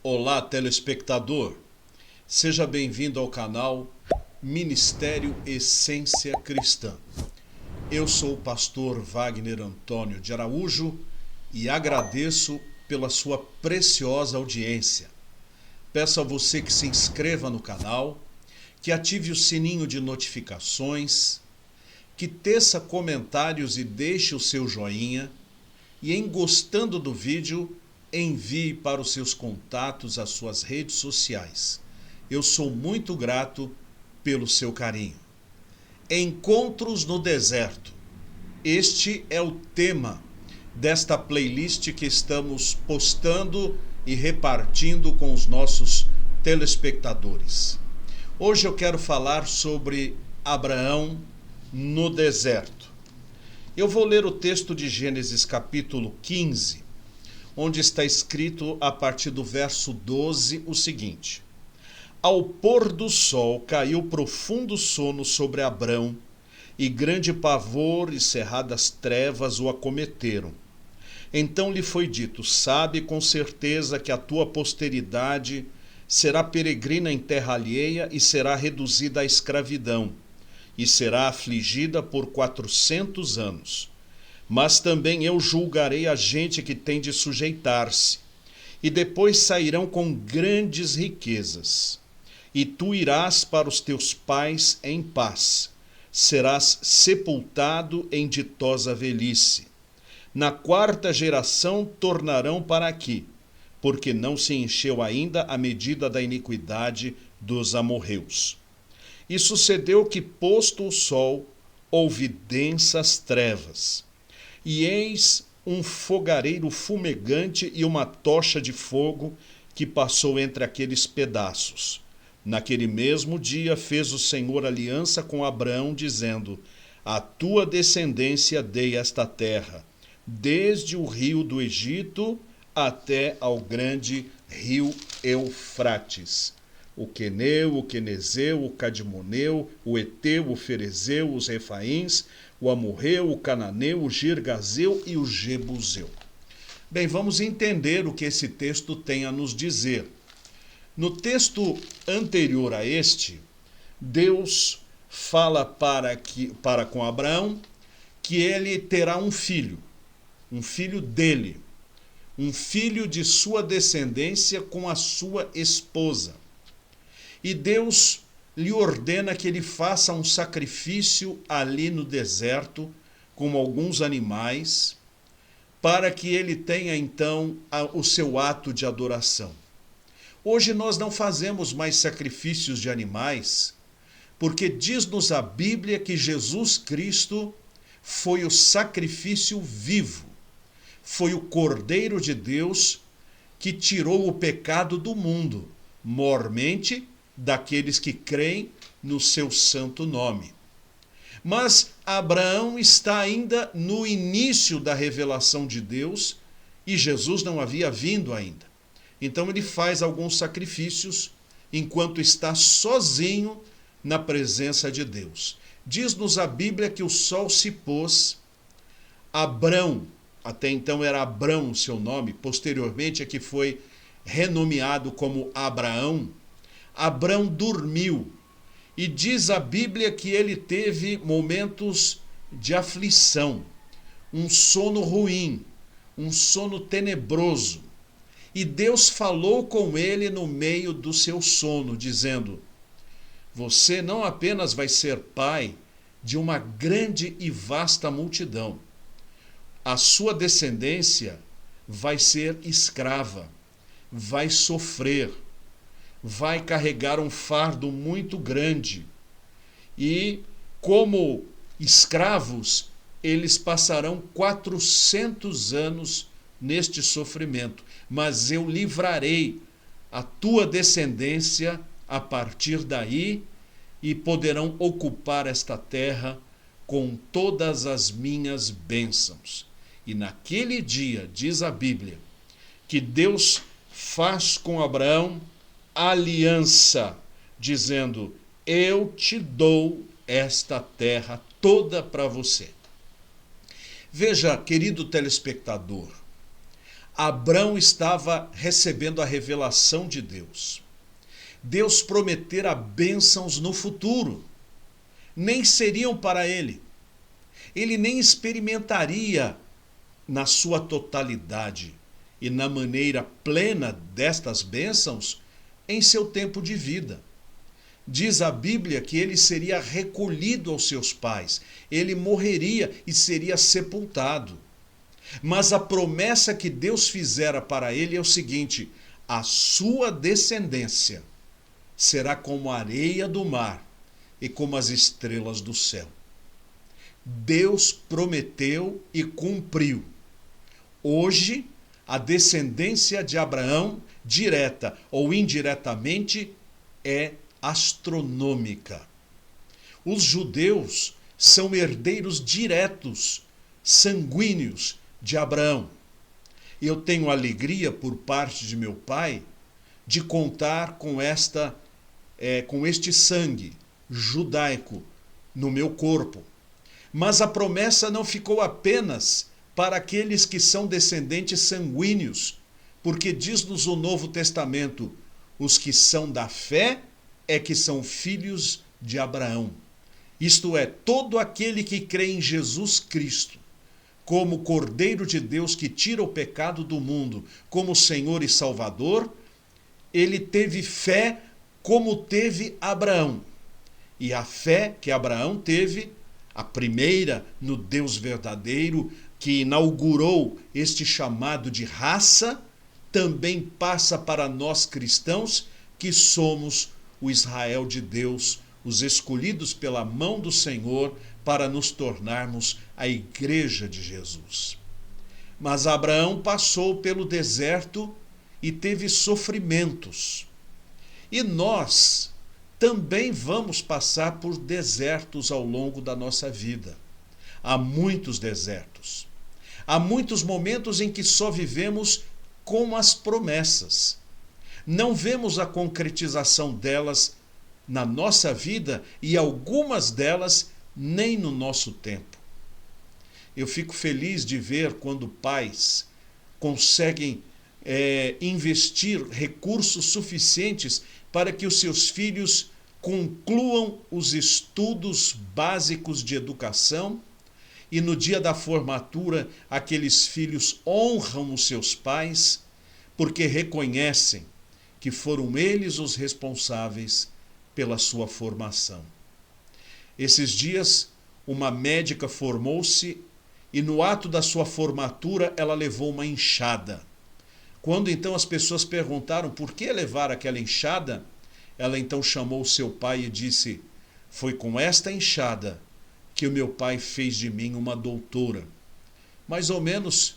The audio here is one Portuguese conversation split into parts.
Olá, telespectador. Seja bem-vindo ao canal Ministério Essência Cristã. Eu sou o pastor Wagner Antônio de Araújo e agradeço pela sua preciosa audiência. Peço a você que se inscreva no canal, que ative o sininho de notificações, que teça comentários e deixe o seu joinha e, em gostando do vídeo, envie para os seus contatos, as suas redes sociais. Eu sou muito grato pelo seu carinho. Encontros no deserto. Este é o tema desta playlist que estamos postando e repartindo com os nossos telespectadores. Hoje eu quero falar sobre Abraão no deserto. Eu vou ler o texto de Gênesis capítulo 15, onde está escrito a partir do verso 12 o seguinte: Ao pôr do sol caiu profundo sono sobre Abrão, e grande pavor e cerradas trevas o acometeram. Então lhe foi dito: Sabe com certeza que a tua posteridade será peregrina em terra alheia e será reduzida à escravidão, e será afligida por 400 anos. Mas também eu julgarei a gente que tem de sujeitar-se, e depois sairão com grandes riquezas. E tu irás para os teus pais em paz, serás sepultado em ditosa velhice. Na 4ª geração tornarão para aqui, porque não se encheu ainda a medida da iniquidade dos amorreus. E sucedeu que, posto o sol, houve densas trevas. E eis um fogareiro fumegante e uma tocha de fogo que passou entre aqueles pedaços. Naquele mesmo dia fez o Senhor aliança com Abraão, dizendo: A tua descendência dei esta terra, desde o rio do Egito até ao grande rio Eufrates. O queneu, o quenezeu, o cadmoneu, o eteu, o ferezeu, os refaíns, o amorreu, o cananeu, o girgazeu e o jebuseu. Bem, vamos entender o que esse texto tem a nos dizer. No texto anterior a este, Deus fala para com Abraão que ele terá um filho dele, um filho de sua descendência com a sua esposa. E Deus lhe ordena que ele faça um sacrifício ali no deserto, com alguns animais, para que ele tenha então o seu ato de adoração. Hoje nós não fazemos mais sacrifícios de animais, porque diz-nos a Bíblia que Jesus Cristo foi o sacrifício vivo, foi o Cordeiro de Deus que tirou o pecado do mundo, mormente daqueles que creem no seu santo nome. Mas Abraão está ainda no início da revelação de Deus e Jesus não havia vindo ainda. Então ele faz alguns sacrifícios enquanto está sozinho na presença de Deus. Diz-nos a Bíblia que o sol se pôs, Abrão, até então era Abrão o seu nome, posteriormente é que foi renomeado como Abraão. Abrão dormiu, e diz a Bíblia que ele teve momentos de aflição, um sono ruim, um sono tenebroso. E Deus falou com ele no meio do seu sono, dizendo: Você não apenas vai ser pai de uma grande e vasta multidão, a sua descendência vai ser escrava, vai sofrer, vai carregar um fardo muito grande. E, como escravos, eles passarão 400 anos neste sofrimento. Mas eu livrarei a tua descendência a partir daí e poderão ocupar esta terra com todas as minhas bênçãos. E naquele dia, diz a Bíblia, que Deus faz com Abraão aliança, dizendo: Eu te dou esta terra toda para você. Veja, querido telespectador, Abrão estava recebendo a revelação de Deus. Deus prometera bênçãos no futuro. Nem seriam para ele. Ele nem experimentaria na sua totalidade e na maneira plena destas bênçãos em seu tempo de vida. Diz a Bíblia que ele seria recolhido aos seus pais, ele morreria e seria sepultado. Mas a promessa que Deus fizera para ele é o seguinte: a sua descendência será como a areia do mar e como as estrelas do céu. Deus prometeu e cumpriu. Hoje, a descendência de Abraão, direta ou indiretamente, é astronômica. Os judeus são herdeiros diretos, sanguíneos de Abraão. Eu tenho alegria, por parte de meu pai, de contar com este sangue judaico no meu corpo. Mas a promessa não ficou apenas para aqueles que são descendentes sanguíneos, porque diz-nos o Novo Testamento: os que são da fé é que são filhos de Abraão. Isto é, todo aquele que crê em Jesus Cristo, como Cordeiro de Deus que tira o pecado do mundo, como Senhor e Salvador, ele teve fé como teve Abraão. E a fé que Abraão teve, a primeira no Deus verdadeiro, que inaugurou este chamado de raça, também passa para nós cristãos, que somos o Israel de Deus, os escolhidos pela mão do Senhor para nos tornarmos a igreja de Jesus. Mas Abraão passou pelo deserto e teve sofrimentos. E nós também vamos passar por desertos ao longo da nossa vida. Há muitos desertos. Há muitos momentos em que só vivemos com as promessas. Não vemos a concretização delas na nossa vida e algumas delas nem no nosso tempo. Eu fico feliz de ver quando pais conseguem investir recursos suficientes para que os seus filhos concluam os estudos básicos de educação e no dia da formatura aqueles filhos honram os seus pais porque reconhecem que foram eles os responsáveis pela sua formação. Esses dias, uma médica formou-se e no ato da sua formatura ela levou uma enxada. Quando então as pessoas perguntaram por que levar aquela enxada, ela então chamou seu pai e disse: foi com esta enxada que o meu pai fez de mim uma doutora. Mais ou menos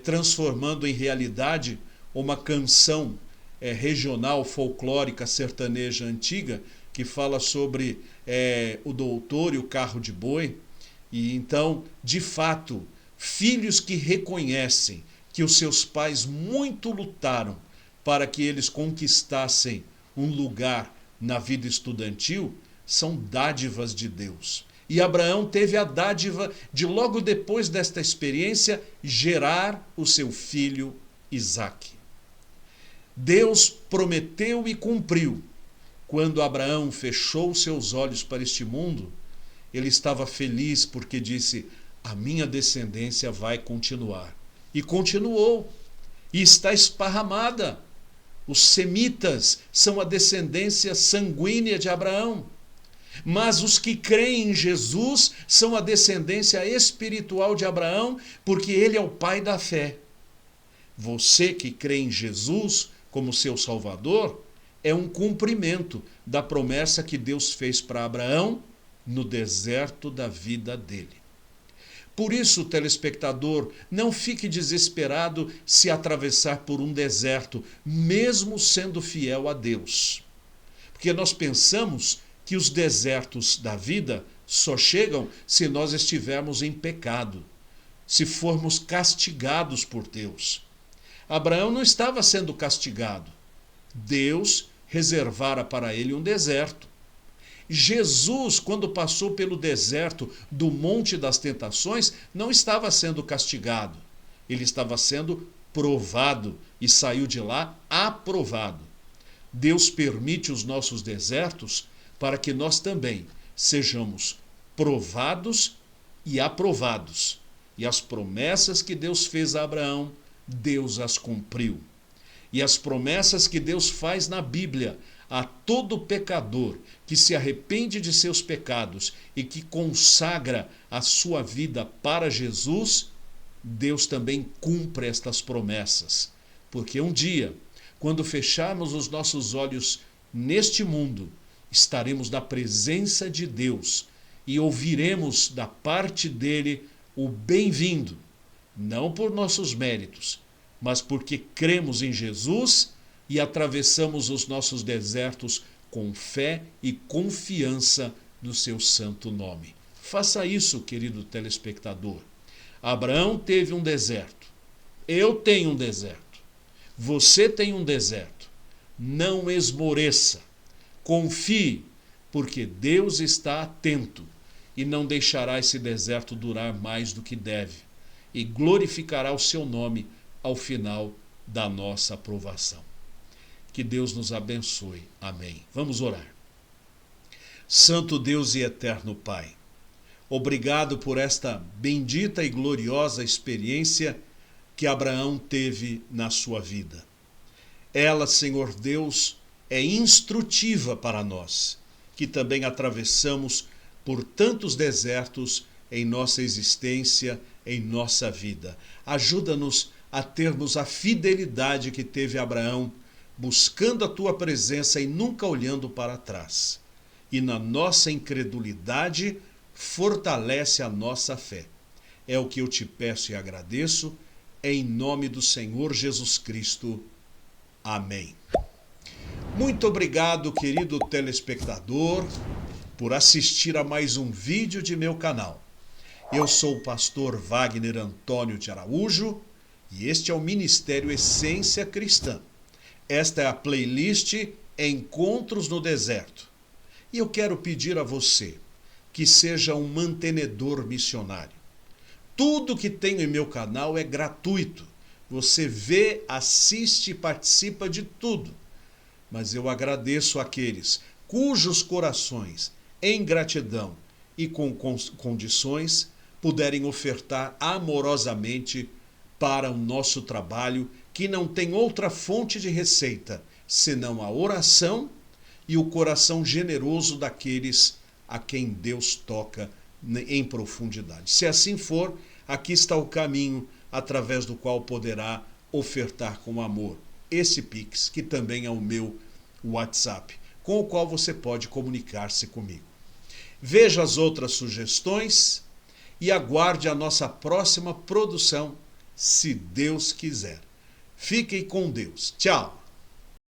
transformando em realidade uma canção regional, folclórica, sertaneja antiga, que fala sobre o doutor e o carro de boi. E então, de fato, filhos que reconhecem que os seus pais muito lutaram para que eles conquistassem um lugar na vida estudantil, são dádivas de Deus. E Abraão teve a dádiva de, logo depois desta experiência, gerar o seu filho Isaque. Deus prometeu e cumpriu. Quando Abraão fechou seus olhos para este mundo, ele estava feliz porque disse: a minha descendência vai continuar. E continuou, e está esparramada. Os semitas são a descendência sanguínea de Abraão. Mas os que creem em Jesus são a descendência espiritual de Abraão, porque ele é o pai da fé. Você que crê em Jesus como seu Salvador, é um cumprimento da promessa que Deus fez para Abraão no deserto da vida dele. Por isso, telespectador, não fique desesperado se atravessar por um deserto, mesmo sendo fiel a Deus. Porque nós pensamos que os desertos da vida só chegam se nós estivermos em pecado, se formos castigados por Deus. Abraão não estava sendo castigado. Deus reservara para ele um deserto. Jesus, quando passou pelo deserto do Monte das Tentações, não estava sendo castigado. Ele estava sendo provado e saiu de lá aprovado. Deus permite os nossos desertos para que nós também sejamos provados e aprovados. E as promessas que Deus fez a Abraão, Deus as cumpriu. E as promessas que Deus faz na Bíblia a todo pecador que se arrepende de seus pecados e que consagra a sua vida para Jesus, Deus também cumpre estas promessas. Porque um dia, quando fecharmos os nossos olhos neste mundo, estaremos na presença de Deus e ouviremos da parte dele o bem-vindo, não por nossos méritos, mas porque cremos em Jesus e atravessamos os nossos desertos com fé e confiança no seu santo nome. Faça isso, querido telespectador. Abraão teve um deserto. Eu tenho um deserto. Você tem um deserto. Não esmoreça. Confie, porque Deus está atento e não deixará esse deserto durar mais do que deve, e glorificará o seu nome ao final da nossa aprovação. Que Deus nos abençoe. Amém. Vamos orar. Santo Deus e eterno Pai, obrigado por esta bendita e gloriosa experiência que Abraão teve na sua vida. Ela, Senhor Deus, é instrutiva para nós, que também atravessamos por tantos desertos em nossa existência, em nossa vida. Ajuda-nos a termos a fidelidade que teve Abraão, buscando a tua presença e nunca olhando para trás. E na nossa incredulidade, fortalece a nossa fé. É o que eu te peço e agradeço, em nome do Senhor Jesus Cristo. Amém. Muito obrigado, querido telespectador, por assistir a mais um vídeo de meu canal. Eu sou o pastor Wagner Antônio de Araújo e este é o Ministério Essência Cristã. Esta é a playlist Encontros no Deserto. E eu quero pedir a você que seja um mantenedor missionário. Tudo que tenho em meu canal é gratuito. Você vê, assiste e participa de tudo. Mas eu agradeço àqueles cujos corações, em gratidão e com condições, puderem ofertar amorosamente para o nosso trabalho, que não tem outra fonte de receita, senão a oração e o coração generoso daqueles a quem Deus toca em profundidade. Se assim for, aqui está o caminho através do qual poderá ofertar com amor esse Pix, que também é o meu WhatsApp, com o qual você pode comunicar-se comigo. Veja as outras sugestões e aguarde a nossa próxima produção, se Deus quiser. Fiquem com Deus. Tchau!